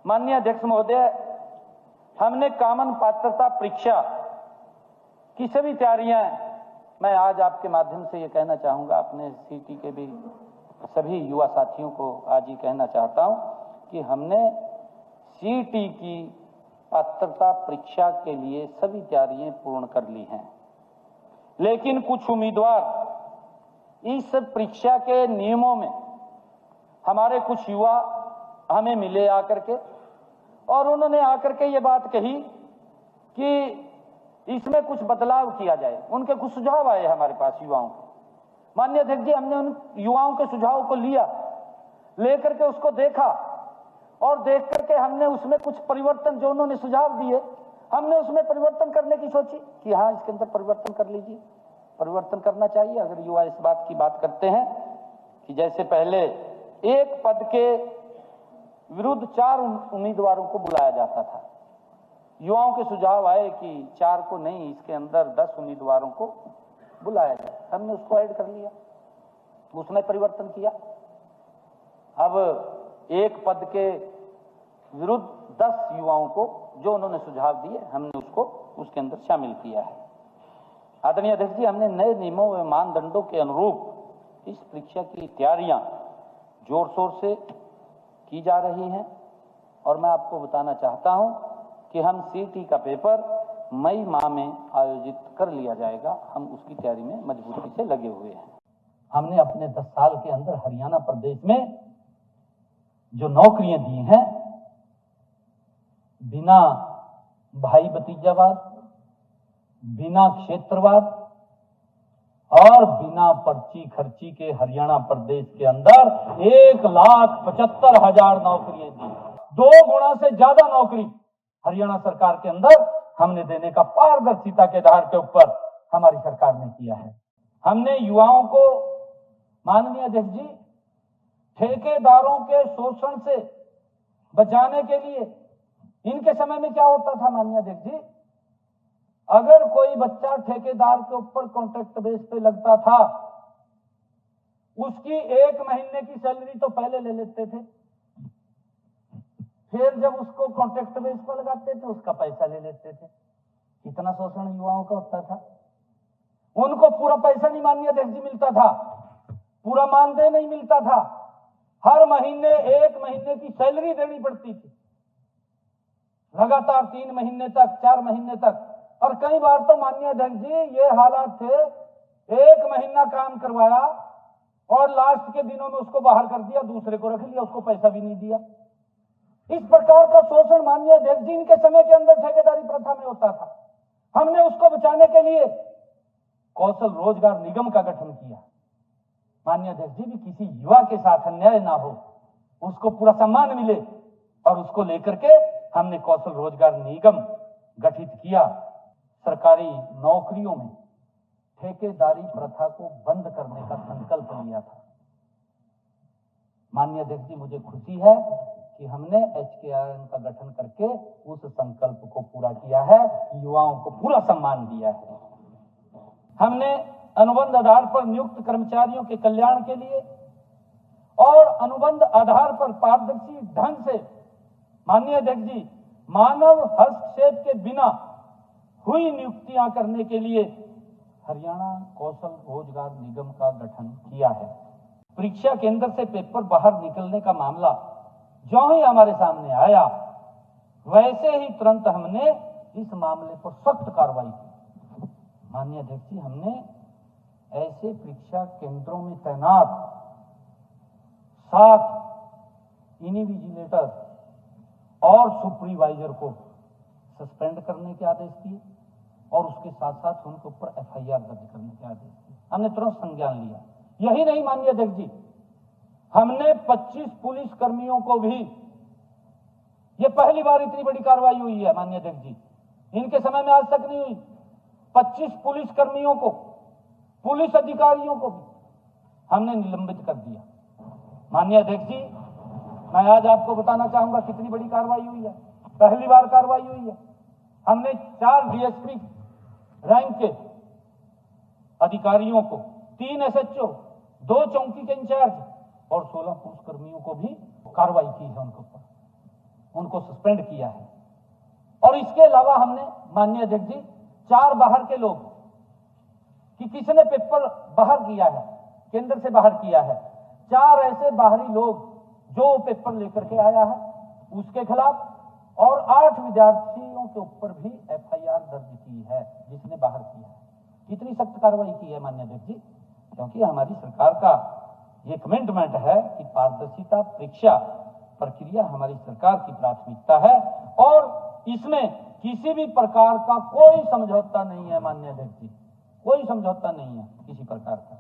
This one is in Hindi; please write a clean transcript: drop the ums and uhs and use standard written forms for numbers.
माननीय अध्यक्ष महोदय, हमने कॉमन पात्रता परीक्षा की सभी तैयारियां, मैं आज आपके माध्यम से ये कहना चाहूंगा, अपने सीटी के भी सभी युवा साथियों को आज ही कहना चाहता हूं कि हमने सीटी की पात्रता परीक्षा के लिए सभी तैयारियां पूर्ण कर ली हैं। लेकिन कुछ उम्मीदवार इस परीक्षा के नियमों में, हमारे कुछ युवा हमें मिले आकर के, और उन्होंने आकर के ये बात कही कि इसमें कुछ बदलाव किया जाए। उनके कुछ सुझाव आए हमारे पास युवाओं को। माननीय अध्यक्ष जी, हमने उन युवाओं के सुझाव को लिया, लेकर के उसको देखा, और देख करके हमने उसमें कुछ परिवर्तन, जो उन्होंने सुझाव दिए, हमने उसमें परिवर्तन करने की सोची कि हाँ, इसके अंदर परिवर्तन कर लीजिए, परिवर्तन करना चाहिए। अगर युवा इस बात की बात करते हैं कि जैसे पहले एक पद के विरुद्ध 4 उम्मीदवारों को बुलाया जाता था, युवाओं के सुझाव आए कि 4 को नहीं, इसके अंदर 10 उम्मीदवारों को बुलाया जाए। हमने उसको ऐड कर लिया, उसमें परिवर्तन किया। अब एक पद के विरुद्ध 10 युवाओं को, जो उन्होंने सुझाव दिए, हमने उसको उसके अंदर शामिल किया है। आदरणीय अध्यक्ष जी, हमने नए नियमों व मानदंडों के अनुरूप इस परीक्षा की तैयारियां जोर शोर से की जा रही हैं, और मैं आपको बताना चाहता हूं कि हम सीटी का पेपर मई माह में आयोजित कर लिया जाएगा। हम उसकी तैयारी में मजबूती से लगे हुए हैं। हमने अपने 10 साल के अंदर हरियाणा प्रदेश में जो नौकरियां दी हैं, बिना भाई भतीजावाद, बिना क्षेत्रवाद और बिना पर्ची खर्ची के हरियाणा प्रदेश के अंदर 1,75,000 नौकरियां दी। 2 गुना से ज्यादा नौकरी हरियाणा सरकार के अंदर हमने देने का पारदर्शिता के आधार के ऊपर हमारी सरकार ने किया है। हमने युवाओं को, माननीय अध्यक्ष जी, ठेकेदारों के शोषण से बचाने के लिए, इनके समय में क्या होता था माननीय अध्यक्ष जी, अगर कोई बच्चा ठेकेदार के ऊपर कॉन्ट्रैक्ट बेस पे लगता था, उसकी 1 महीने की सैलरी तो पहले ले लेते थे, फिर जब उसको कॉन्ट्रैक्ट बेस पर लगाते थे, उसका पैसा ले लेते थे। कितना शोषण युवाओं का होता था। उनको पूरा पैसा नहीं माननीय अध्यक्ष जी मिलता था, पूरा मानदेय नहीं मिलता था, हर महीने 1 महीने की सैलरी देनी पड़ती थी, लगातार 3 महीने तक, 4 महीने तक। और कई बार तो माननीय अध्यक्ष जी ये हालात थे, 1 महीना काम करवाया और लास्ट के दिनों में उसको बाहर कर दिया, दूसरे को रख लिया, उसको पैसा भी नहीं दिया। इस प्रकार का शोषण माननीय अध्यक्ष जी इनके समय के अंदर ठेकेदारी प्रथा में होता था। हमने उसको बचाने के लिए कौशल रोजगार निगम का गठन किया। माननीय अध्यक्ष जी, भी किसी युवा के साथ अन्याय ना हो, उसको पूरा सम्मान मिले, और उसको लेकर के हमने कौशल रोजगार निगम गठित किया। सरकारी नौकरियों में ठेकेदारी प्रथा को बंद करने का संकल्प लिया था। माननीय अध्यक्ष जी, मुझे खुशी है कि हमने HKIN का गठन करके उस संकल्प को पूरा किया है, युवाओं को पूरा सम्मान दिया है। हमने अनुबंध आधार पर नियुक्त कर्मचारियों के कल्याण के लिए और अनुबंध आधार पर पारदर्शी ढंग से, माननीय अध्यक्ष जी, मानव हस्तक्षेप के बिना हुई नियुक्तियां करने के लिए हरियाणा कौशल रोजगार निगम का गठन किया है। परीक्षा केंद्र से पेपर बाहर निकलने का मामला जो ही हमारे सामने आया, वैसे ही तुरंत हमने इस मामले पर सख्त कार्रवाई की। माननीय अध्यक्ष जी, हमने ऐसे परीक्षा केंद्रों में तैनात 7 इन्विजिलेटर और सुपरवाइजर को सस्पेंड करने के आदेश दिए, और उसके साथ साथ उनके ऊपर FIR दर्ज करने के आदेश दिए। हमने तुरंत संज्ञान लिया। यही नहीं माननीय अध्यक्ष जी, हमने 25 पुलिस कर्मियों को भी, ये पहली बार इतनी बड़ी कार्रवाई हुई है माननीय अध्यक्ष जी, इनके समय में आज तक नहीं हुई। 25 पुलिस कर्मियों को, पुलिस अधिकारियों को भी हमने निलंबित कर दिया। माननीय अध्यक्ष जी, मैं आज आपको बताना चाहूंगा कितनी बड़ी कार्रवाई हुई है। पहली बार कार्रवाई हुई है। हमने 4 DSP रैंक के अधिकारियों को, 3 SHO, 2 चौकी के इंचार्ज और 16 पुलिस कर्मियों को भी कार्रवाई की है उनके ऊपर। उनको सस्पेंड किया है। और इसके अलावा हमने माननीय अध्यक्ष जी 4 बाहर के लोग कि किसने पेपर बाहर किया है, केंद्र से बाहर किया है, 4 ऐसे बाहरी लोग जो पेपर लेकर के आया है उसके खिलाफ, और 8 विद्यार्थियों के ऊपर भी FIR दर्ज की है जिसने बाहर किया है। कितनी सख्त कार्रवाई की है माननीय अध्यक्ष जी, क्योंकि हमारी सरकार का ये कमिटमेंट है कि पारदर्शिता परीक्षा प्रक्रिया हमारी सरकार की प्राथमिकता है और इसमें किसी भी प्रकार का कोई समझौता नहीं है माननीय अध्यक्ष जी, कोई समझौता नहीं है किसी प्रकार का।